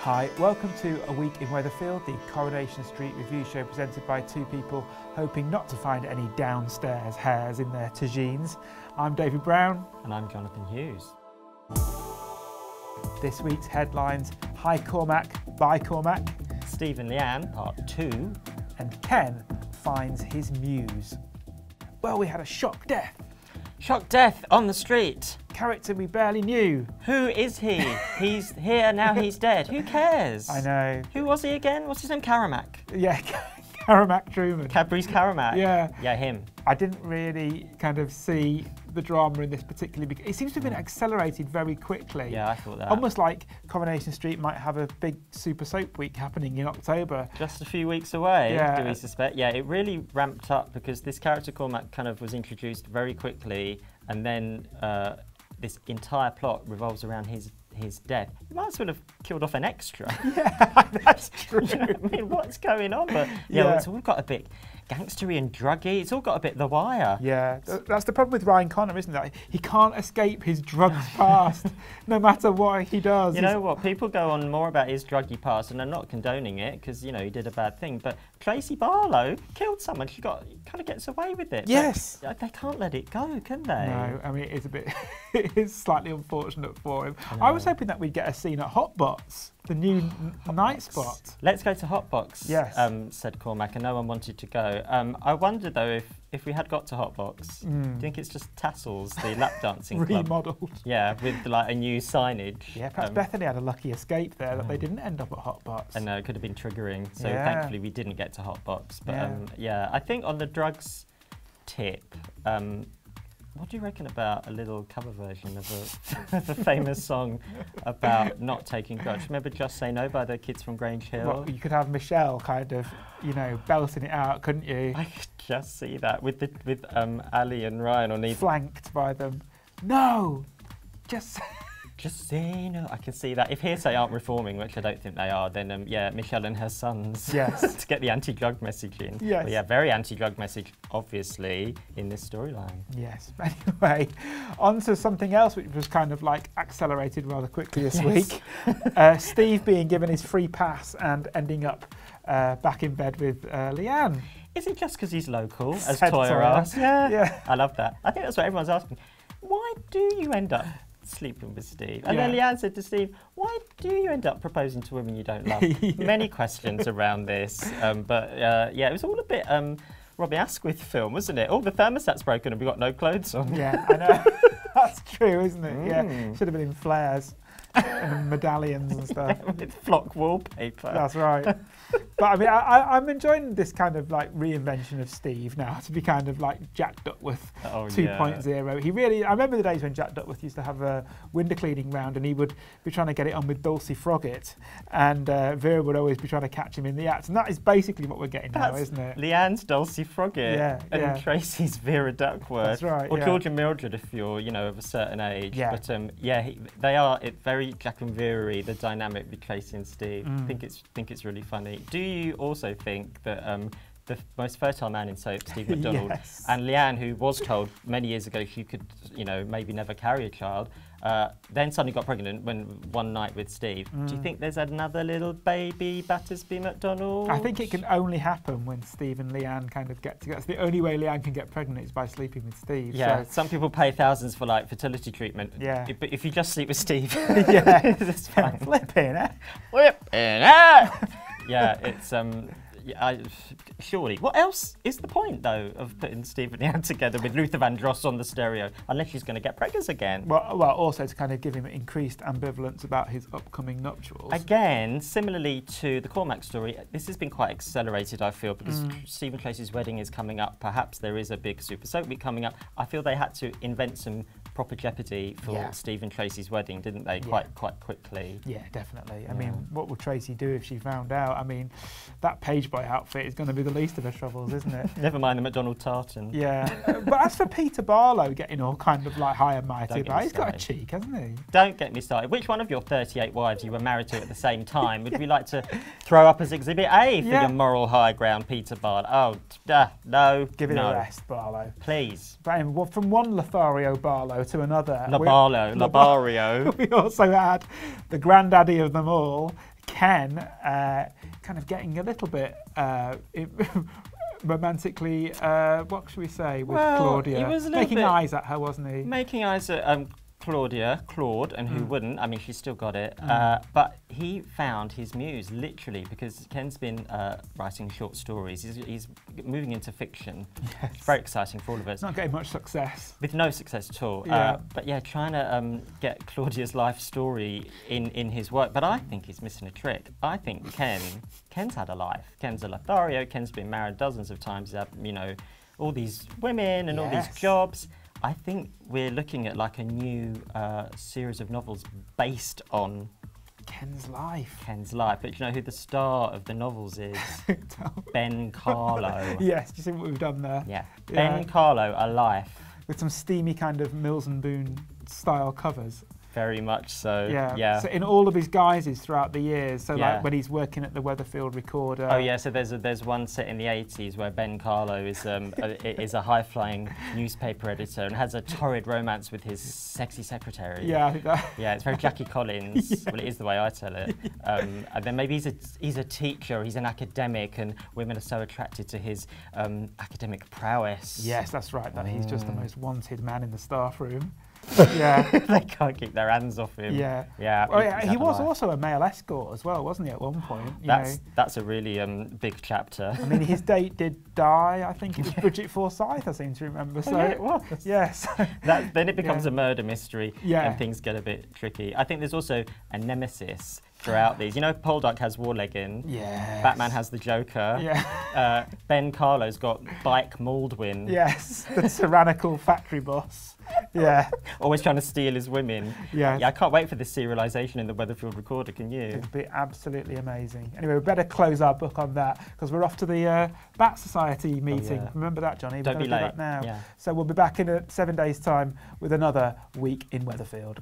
Hi, welcome to A Week in Weatherfield, the Coronation Street review show presented by two people hoping not to find any downstairs hairs in their tagines. I'm David Brown. And I'm Johnathon Hughes. This week's headlines: Hi Cormac, bye Cormac. Steve and Leanne, part 2. And Ken finds his muse. Well, we had a shock death. Shock death on the street. Character we barely knew. Who is he? He's here, now he's dead. Who cares? I know. Who was he again? What's his name? Cormac. Yeah, Cormac Truman. Cadbury's Cormac. Yeah. Yeah, him. I didn't really kind of see the drama in this particularly because it seems to have been accelerated very quickly. Yeah, I thought that. Almost like Coronation Street might have a big super soap week happening in October. Just a few weeks away, yeah. Do we suspect? Yeah, it really ramped up because this character Cormac kind of was introduced very quickly, and then this entire plot revolves around his death. You might as well have killed off an extra. Yeah, that's true. You know what I mean? What's going on? But yeah, it's all got a bit gangstery and druggy. It's all got a bit The Wire. Yeah, that's the problem with Ryan Connor, isn't it? He can't escape his drugs past, no matter what he does. You know what? People go on more about his druggy past, and I'm not condoning it because you know he did a bad thing. But Tracy Barlow killed someone. She kind of gets away with it. Yes. But they can't let it go, can they? No, I mean it is a bit. It is slightly unfortunate for him. I was hoping that we'd get a scene at Hotbox, the new night spot. Let's go to Hotbox. Yes. Said Cormac, and no one wanted to go. I wonder though if we had got to Hotbox, do you think it's just Tassels, the lap dancing club? Remodelled. Yeah, with like a new signage. Yeah, perhaps Bethany had a lucky escape there that they didn't end up at Hotbox. I know, it could have been triggering. So thankfully we didn't get to Hotbox. But yeah, I think on the drugs tip, what do you reckon about a little cover version of a famous song about not taking drugs? Remember Just Say No by the kids from Grange Hill? Well, you could have Michelle kind of, you know, belting it out, couldn't you? I could just see that with Ali and Ryan on either. Flanked by them. No! Just say no. I can see that. If Hearsay aren't reforming, which I don't think they are, then yeah, Michelle and her sons. Yes. To get the anti-drug message in. Yes. But yeah, very anti-drug message, obviously, in this storyline. Yes. Anyway, on to something else which was kind of like accelerated rather quickly this week. Steve being given his free pass and ending up back in bed with Leanne. Is it just because he's local, as Said Toya asked? Yeah. I love that. I think that's what everyone's asking. Why do you end up sleeping with Steve? And then Leanne said to Steve, why do you end up proposing to women you don't love? Many questions around this. But yeah, it was all a bit Robbie Asquith film, wasn't it? All the thermostat's broken and we've got no clothes on. Yeah, I know. That's true, isn't it? Yeah, should have been in flares and medallions and stuff. With flock wallpaper. That's right. But I mean, I'm enjoying this kind of like reinvention of Steve now to be kind of like Jack Duckworth 2.0. He really, I remember the days when Jack Duckworth used to have a window cleaning round and he would be trying to get it on with Dulcie Froggett, and Vera would always be trying to catch him in the act. And that is basically what we're getting now, isn't it? Leanne's Dulcie Froggett and Tracy's Vera Duckworth. That's right. Or George and Mildred if you're, you know, of a certain age. Yeah. But yeah, they are very Jack and Vera-y, the dynamic with Tracy and Steve. I think it's really funny. Do you also think that the most fertile man in soap, Steve McDonald, and Leanne, who was told many years ago she could, you know, maybe never carry a child, then suddenly got pregnant one night with Steve. Do you think there's another little baby Battersby McDonald? I think it can only happen when Steve and Leanne kind of get together. That's the only way Leanne can get pregnant is by sleeping with Steve. Yeah, so. Some people pay thousands for like fertility treatment. Yeah. But if you just sleep with Steve, it's fine. Flipping it. Yeah, it's surely. What else is the point though of putting Steve and Leanne together with Luther Vandross on the stereo, unless she's going to get preggers again? Well, also to kind of give him increased ambivalence about his upcoming nuptials. Again, similarly to the Cormac story, this has been quite accelerated, I feel, because Steve and Tracy's wedding is coming up. Perhaps there is a big super soap week coming up. I feel they had to invent some proper jeopardy for Steve and Tracy's wedding, didn't they? Quite quickly. Yeah, definitely. I mean, what would Tracy do if she found out? I mean, that page boy outfit is going to be the least of her troubles, isn't it? Never mind the McDonald tartan. Yeah. But as for Peter Barlow getting all kind of like high and mighty about, he's got a cheek, hasn't he? Don't get me started. Which one of your 38 wives you were married to at the same time would we like to throw up as Exhibit A for your moral high ground, Peter Barlow? Oh, no. Give it a rest, Barlow. Please. But anyway, from one Lothario Barlow to another. Labario. We also had the granddaddy of them all, Ken kind of getting a little bit romantically, what should we say, with Claudia? He was making eyes at her, wasn't he? Making eyes at Claude, and who wouldn't? I mean, she's still got it. But he found his muse, literally, because Ken's been writing short stories. He's moving into fiction. Yes. It's very exciting for all of us. Not getting much success. With no success at all. But yeah, trying to get Claudia's life story in his work. But I think he's missing a trick. I think Ken's had a life. Ken's a Lothario. Ken's been married dozens of times. He's had, you know, all these women and all these jobs. I think we're looking at like a new series of novels based on Ken's life. Ken's life. But you know who the star of the novels is? Ben Carlo. Yes, do you see what we've done there? Yeah. Ben Carlo, A Life. With some steamy kind of Mills and Boon style covers. Very much so. Yeah. So in all of his guises throughout the years. So like when he's working at the Weatherfield recorder. Oh yeah. So there's one set in the 80s where Ben Carlo is is a high-flying newspaper editor and has a torrid romance with his sexy secretary. Yeah, I think that. Yeah, it's very Jackie Collins. Well, it is the way I tell it. And then maybe he's a teacher. He's an academic, and women are so attracted to his academic prowess. Yes, that's right. That he's just the most wanted man in the staff room. Yeah, they can't keep their hands off him. Yeah. Well, he was also a male escort as well, wasn't he? At one point. That's a really big chapter. I mean, his date did die. I think it was Bridget Forsyth. I seem to remember. So it was. Yes. Then it becomes a murder mystery, and things get a bit tricky. I think there's also a nemesis throughout these. You know, Poldark has Warleggin. Yes. Batman has the Joker. Yeah. Ben Carlo's got Bike Maldwin. Yes, the tyrannical factory boss. Yeah. Always trying to steal his women. Yeah. I can't wait for this serialisation in the Weatherfield Recorder, can you? It'd be absolutely amazing. Anyway, we better close our book on that because we're off to the Bat Society meeting. Oh, yeah. Remember that, Johnny? Don't be do late. that now. Yeah. So we'll be back in 7 days' time with another week in Weatherfield.